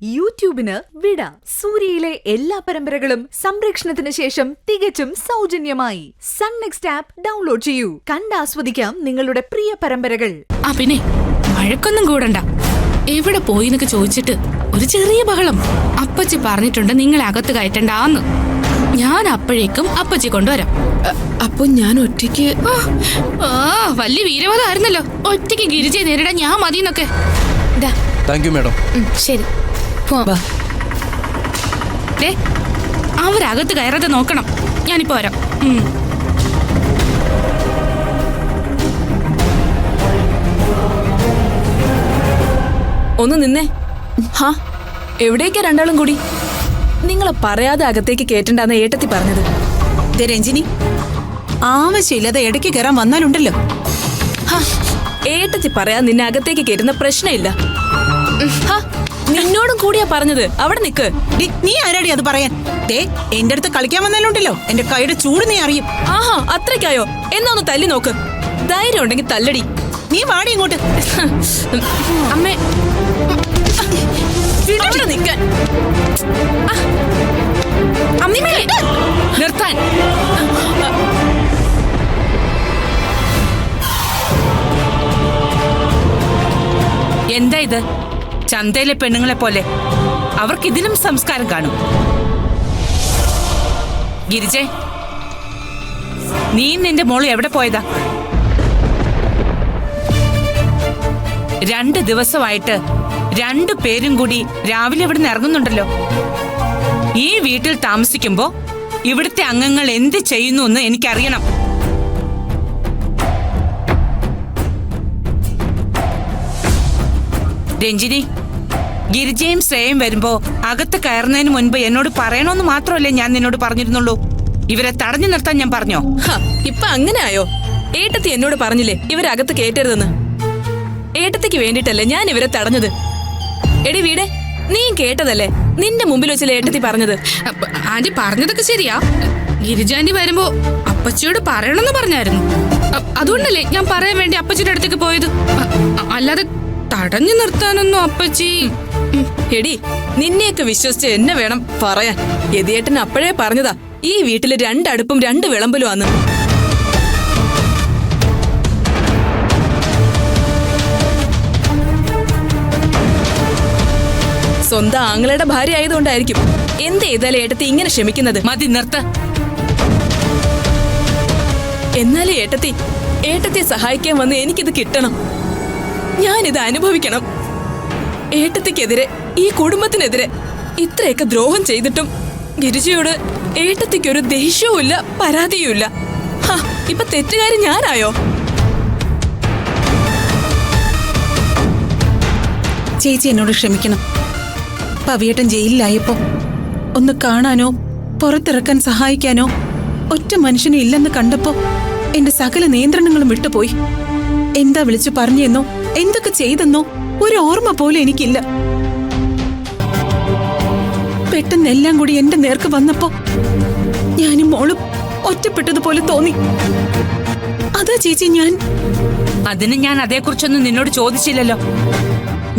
യൂട്യൂബിന് വിട. സൂര്യയിലെ എല്ലാ പരമ്പരകളും സംരക്ഷണത്തിന് ശേഷം തികച്ചും സൗജന്യമായി സൺ നെക്സ്റ്റ് ആപ്പ് ഡൗൺലോഡ് ചെയ്യൂ. കണ്ടാസ്വദിക്കാം നിങ്ങളുടെ പ്രിയ പരമ്പരകൾ. പിന്നെ വഴക്കൊന്നും കൂടണ്ട. എവിടെ പോയി എന്നൊക്കെ ചോദിച്ചിട്ട് ഒരു ചെറിയ ബഹളം. അപ്പച്ചി പറഞ്ഞിട്ടുണ്ട് നിങ്ങളെ അകത്ത് കയറ്റണ്ടാന്ന്. ഞാൻ അപ്പോഴേക്കും അപ്പച്ചി കൊണ്ടുവരാം. അപ്പൊ ഞാൻ ഒറ്റയ്ക്ക് വലിയ വീരവാദമായിരുന്നല്ലോ. ഒറ്റയ്ക്ക് ഗിരിജയെ നേരിടാൻ ഞാൻ മതിന്നൊക്കെ. ശരി, അവരകത്ത് കയറാതെ നോക്കണം. ഞാനിപ്പോ വരാം. ഒന്ന് നിന്നേ. ഹാ, എവിടേക്കാ രണ്ടാളും കൂടി? നിങ്ങളെ പറയാതെ അകത്തേക്ക് കേറ്റണ്ടെന്ന് ഏട്ടത്തി പറഞ്ഞത്. രഞ്ജിനി, ആവശ്യമില്ലാതെ ഇടയ്ക്ക് കയറാൻ വന്നാലുണ്ടല്ലോ. ഏട്ടത്തി പറയാൻ നിന്നെ അകത്തേക്ക് കേറ്റുന്ന പ്രശ്നമില്ല. നിന്നോടും കൂടിയാ പറഞ്ഞത്. അവിടെ നിക്ക്. നീ ആരാടി അത് പറയാൻ? എന്റെ അടുത്ത് കളിക്കാൻ വന്നാലുണ്ടല്ലോ, എന്റെ കൈയുടെ ചൂട് നീ അറിയും. ആഹാ, അത്രയ്ക്കായോ? എന്നാ ഒന്ന് തല്ലി നോക്ക്. ധൈര്യം ഉണ്ടെങ്കിൽ തല്ലടി. നീ വാടി ഇങ്ങോട്ട്. അമ്മേ, നിക്കാൻ. നിർത്താൻ. എന്താ ഇത്? ചന്തയിലെ പെണ്ണുങ്ങളെ പോലെ അവർക്കിതിനും സംസ്കാരം കാണും. ഗിരിജെ, നീ നിന്റെ മോള് എവിടെ പോയതാ? 2 ദിവസമായിട്ട് 2 പേരും കൂടി രാവിലെ ഇവിടുന്ന് ഇറങ്ങുന്നുണ്ടല്ലോ. ഈ വീട്ടിൽ താമസിക്കുമ്പോ ഇവിടുത്തെ അംഗങ്ങൾ എന്ത് ചെയ്യുന്നു എന്ന് എനിക്കറിയണം. രഞ്ജിനി, ഗിരിജയും ശ്രേയും വരുമ്പോ അകത്ത് കയറുന്നതിന് മുൻപ് എന്നോട് പറയണമെന്ന് മാത്രമല്ലേ ഞാൻ നിന്നോട് പറഞ്ഞിരുന്നുള്ളൂ. ഇവരെ തടഞ്ഞു നിർത്താൻ ഞാൻ പറഞ്ഞോ? ഇപ്പൊ അങ്ങനെ ആയോ? ഏട്ടത്തി എന്നോട് പറഞ്ഞില്ലേ ഇവരകത്ത് കേറ്റരുതെന്ന്? ഏട്ടത്തിക്ക് വേണ്ടിട്ടല്ലേ ഞാൻ ഇവരെ തടഞ്ഞത്. എടി വീടെ, നീ കേട്ടതല്ലേ നിന്റെ മുമ്പിൽ വെച്ചല്ലേ ഏട്ടത്തി പറഞ്ഞത്? ആന്റി പറഞ്ഞതൊക്കെ ശരിയാ. ഗിരിജാന്റി വരുമ്പോ അപ്പച്ചിയോട് പറയണമെന്ന് പറഞ്ഞായിരുന്നു. അതുകൊണ്ടല്ലേ ഞാൻ പറയാൻ വേണ്ടി അപ്പച്ചിയുടെ അടുത്തേക്ക് പോയത്. അല്ലാതെ തടഞ്ഞു നിർത്താനൊന്നും അപ്പച്ചി. എടി, നിന്നെയൊക്കെ വിശ്വസിച്ച് എന്നെ വേണം പറയാൻ. യതിയേട്ടൻ അപ്പോഴേ പറഞ്ഞതാ ഈ വീട്ടില് 2 അടുപ്പും 2 വിളമ്പലും ആന്ന്. സ്വന്തം ആങ്ങളുടെ ഭാര്യ ആയതുകൊണ്ടായിരിക്കും എന്ത് ചെയ്താലും ഏട്ടത്തി ഇങ്ങനെ ക്ഷമിക്കുന്നത്. മതി, നിർത്ത്. എന്നാലേ ഏട്ടത്തിയെ സഹായിക്കാൻ വന്ന് എനിക്കിത് കിട്ടണം. ഞാനിത് അനുഭവിക്കണം. ഏട്ടത്തിക്കെതിരെ, ഈ കുടുംബത്തിനെതിരെ ഇത്രയൊക്കെ ദ്രോഹം ചെയ്തിട്ടും ഗിരിജയോട് ഏട്ടത്തിക്കൊരു ദേഷ്യവും ഇല്ല, പരാതിയും ഇല്ല. ഇപ്പൊ തെറ്റുകാരി ഞാനായോ? ചേച്ചി എന്നോട് ക്ഷമിക്കണം. പവിയേട്ടൻ ജയിലിലായപ്പോ ഒന്ന് കാണാനോ പുറത്തിറക്കാൻ സഹായിക്കാനോ ഒറ്റ മനുഷ്യനും ഇല്ലെന്ന് കണ്ടപ്പോ എന്റെ സകല നിയന്ത്രണങ്ങളും വിട്ടുപോയി. എന്താ വിളിച്ചു പറഞ്ഞെന്നോ എന്തൊക്കെ ചെയ്തെന്നോ ഒരു ഓർമ്മ പോലും എനിക്കില്ല. പെട്ടെന്ന് എല്ലാം കൂടി എന്റെ നേർക്ക് വന്നപ്പോ ഞാനും മോളും ഒറ്റപ്പെട്ടതുപോലെ തോന്നി. അതാ ചേച്ചി അതിന് ഞാൻ അതേക്കുറിച്ചൊന്നും നിന്നോട് ചോദിച്ചില്ലല്ലോ.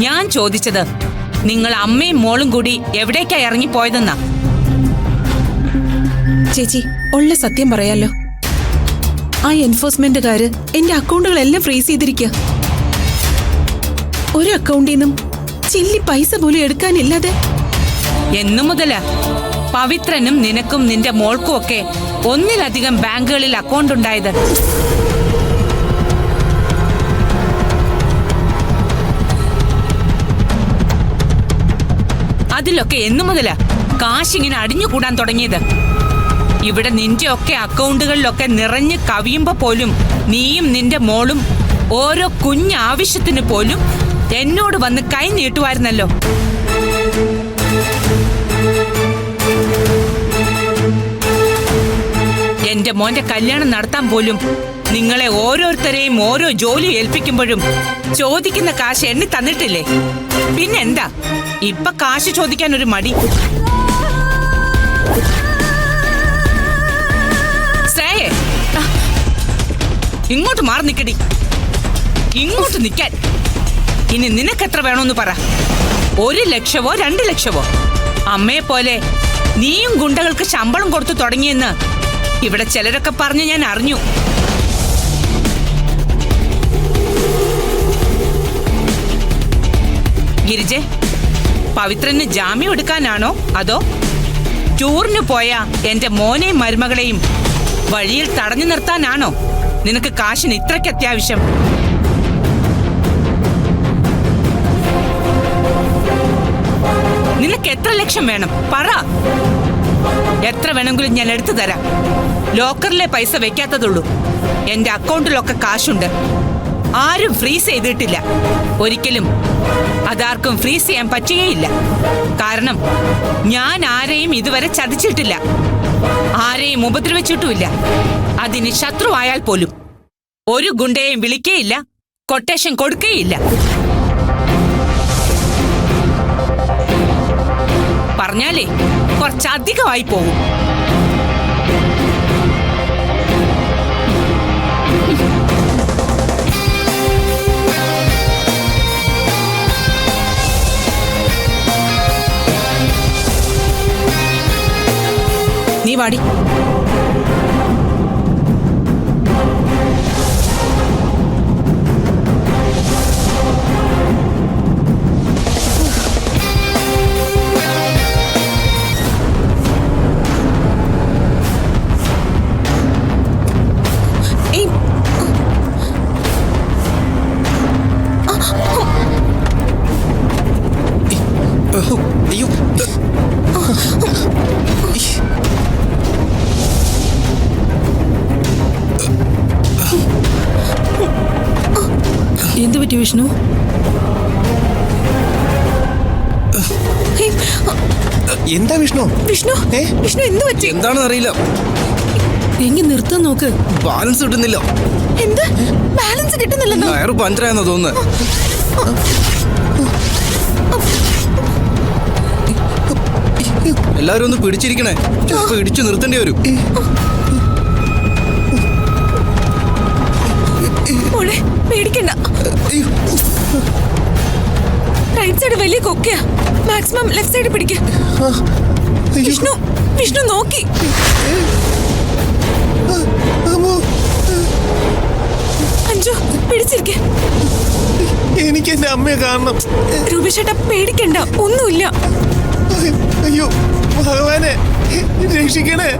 ഞാൻ ചോദിച്ചത് നിങ്ങൾ അമ്മയും മോളും കൂടി എവിടേക്കാ ഇറങ്ങിപ്പോയതെന്നാ. ചേച്ചി, ഉള്ള സത്യം പറയാലോ, ആ എൻഫോഴ്സ്മെന്റുകാര് എന്റെ അക്കൗണ്ടുകളെല്ലാം ഫ്രീസ് ചെയ്തിരിക്കുക. ഒരു അക്കൗണ്ടിൽ നിന്നും ചില്ലി പൈസ പോലും എടുക്കാനില്ലാതെ. എന്നു മുതലാ പവിത്രനും നിനക്കും നിന്റെ മോൾക്കും ഒക്കെ 1-ലധികം ബാങ്കുകളിൽ അക്കൗണ്ട് ഉണ്ടായത്? അതിലൊക്കെ എന്നു മുതലാ കാശിങ്ങനെ അടിഞ്ഞുകൂടാൻ തുടങ്ങിയത്? ഇവിടെ നിന്റെ ഒക്കെ അക്കൗണ്ടുകളിലൊക്കെ നിറഞ്ഞു കവിയുമ്പോ പോലും നീയും നിന്റെ മോളും ഓരോ കുഞ്ഞാവശ്യത്തിന് പോലും എന്നോട് വന്ന് കൈ നീട്ടുവായിരുന്നല്ലോ. എന്റെ മോന്റെ കല്യാണം നടത്താൻ പോലും നിങ്ങളെ ഓരോരുത്തരെയും ഓരോ ജോലി ഏൽപ്പിക്കുമ്പോഴും ചോദിക്കുന്ന കാശ് എണ്ണി തന്നിട്ടില്ലേ? പിന്നെന്താ ഇപ്പൊ കാശ് ചോദിക്കാൻ ഒരു മടി? ശ്രേയേ, ഇങ്ങോട്ട് മാറി നിക്കടി. ഇങ്ങോട്ട് നിൽക്കാൻ. ഇനി നിനക്കെത്ര വേണമെന്ന് പറ. 1 ലക്ഷമോ 2 ലക്ഷമോ? അമ്മയെ പോലെ നീയും ഗുണ്ടകൾക്ക് ശമ്പളം കൊടുത്തു തുടങ്ങിയെന്ന് ഇവിടെ ചിലരൊക്കെ പറഞ്ഞ് ഞാൻ അറിഞ്ഞു. ഗിരിജെ, പവിത്രന് ജാമ്യം എടുക്കാനാണോ അതോ ടൂറിന് പോയ എന്റെ മോനെയും മരുമകളെയും വഴിയിൽ തടഞ്ഞു നിർത്താനാണോ നിനക്ക് കാശിന് ഇത്രയ്ക്ക് അത്യാവശ്യം? നിനക്ക് എത്ര ലക്ഷം വേണം പറ. എത്ര വേണമെങ്കിലും ഞാൻ എടുത്തു തരാം. ലോക്കറിലെ പൈസ വെക്കാത്തതുള്ളൂ. എന്റെ അക്കൗണ്ടിലൊക്കെ കാശുണ്ട്. ആരും ഫ്രീസ് ചെയ്തിട്ടില്ല. ഒരിക്കലും അതാർക്കും ഫ്രീസ് ചെയ്യാൻ പറ്റുകയില്ല. കാരണം ഞാൻ ആരെയും ഇതുവരെ ചതിച്ചിട്ടില്ല, ആരെയും ഉപദ്രവിച്ചിട്ടുമില്ല. അതിന് ശത്രുവായാൽ പോലും ഒരു ഗുണ്ടയെയും വിളിക്കേയില്ല, കൊട്ടേഷൻ കൊടുക്കേയില്ല. പറഞ്ഞാലേ കുറച്ചധികമായി പോകും. നീ വാടി. അയ്യോ, എന്ത് പറ്റി വിഷ്ണു? എന്താ വിഷ്ണു? വിഷ്ണു വിഷ്ണു എന്ത് പറ്റി? എന്താണെന്ന് അറിയില്ല. എങ്കിൽ നിർത്താൻ നോക്ക്. ബാലൻസ് കിട്ടുന്നില്ല. എന്ത് ബാലൻസ് കിട്ടുന്നില്ലെന്നോ? ടയർ പഞ്ചറായെന്നാ തോന്നുന്നു. എല്ലാരും ഒന്ന് പിടിച്ചിരിക്കണേ, ചിലപ്പോ ഇടിച്ചു നിർത്തേണ്ടി വരും. മോളെ പേടിക്കണ്ട. റൈറ്റ് സൈഡ് വലിയ കൊക്കയാ. മാക്സിമം ലെഫ്റ്റ് സൈഡ് പിടിക്ക. വിഷ്ണു വിഷ്ണു നോക്കി. അഞ്ചു പിടിച്ചിരിക്ക. എനിക്ക് എന്റെ അമ്മയെ കാണണം. രൂപേഷേട്ടാ പേടിക്കണ്ട, ഒന്നുമില്ല. അയ്യോ ഭഗവാനെ, രക്ഷിക്കണേ.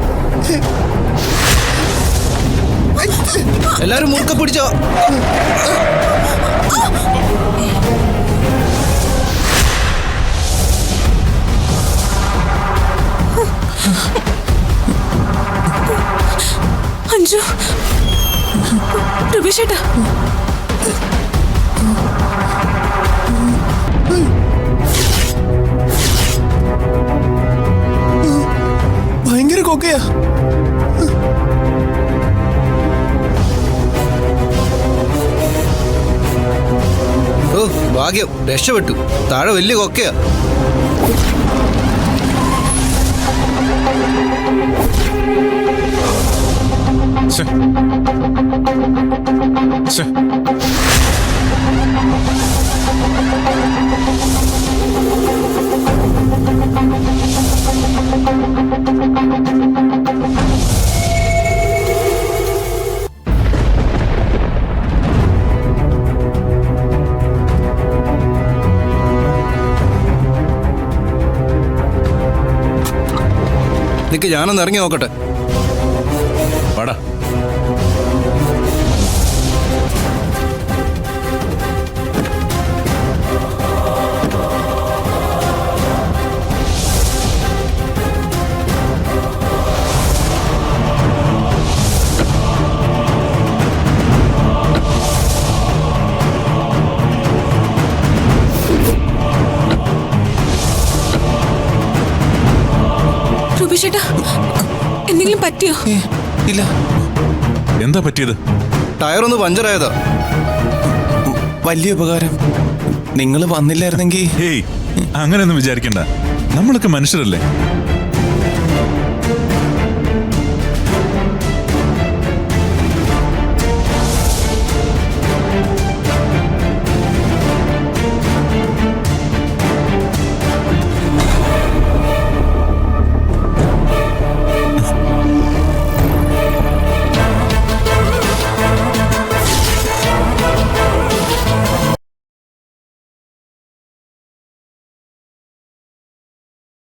എല്ലാരും മുറുക്ക പിടിച്ചോ. അഞ്ചു രൂപേഷേട്ടാ. ഭയങ്കര കൊക്കയാ. ഓ ഭാഗ്യം, രക്ഷപ്പെട്ടു. താഴെ വലിയ കൊക്കയാ. നിക്ക്, ഞാനൊന്ന് ഇറങ്ങി നോക്കട്ടെ. വാടാ. രൂപേഷേട്ടാ എന്തെങ്കിലും പറ്റിയോ? ഇല്ല. എന്താ പറ്റിയത്? ടയറൊന്ന് പഞ്ചറായതാ. വലിയ ഉപകാരം, നിങ്ങൾ വന്നില്ലായിരുന്നെങ്കിൽ. ഹേയ്, അങ്ങനെയൊന്നും വിചാരിക്കണ്ട. നമ്മളൊക്കെ മനുഷ്യരല്ലേ.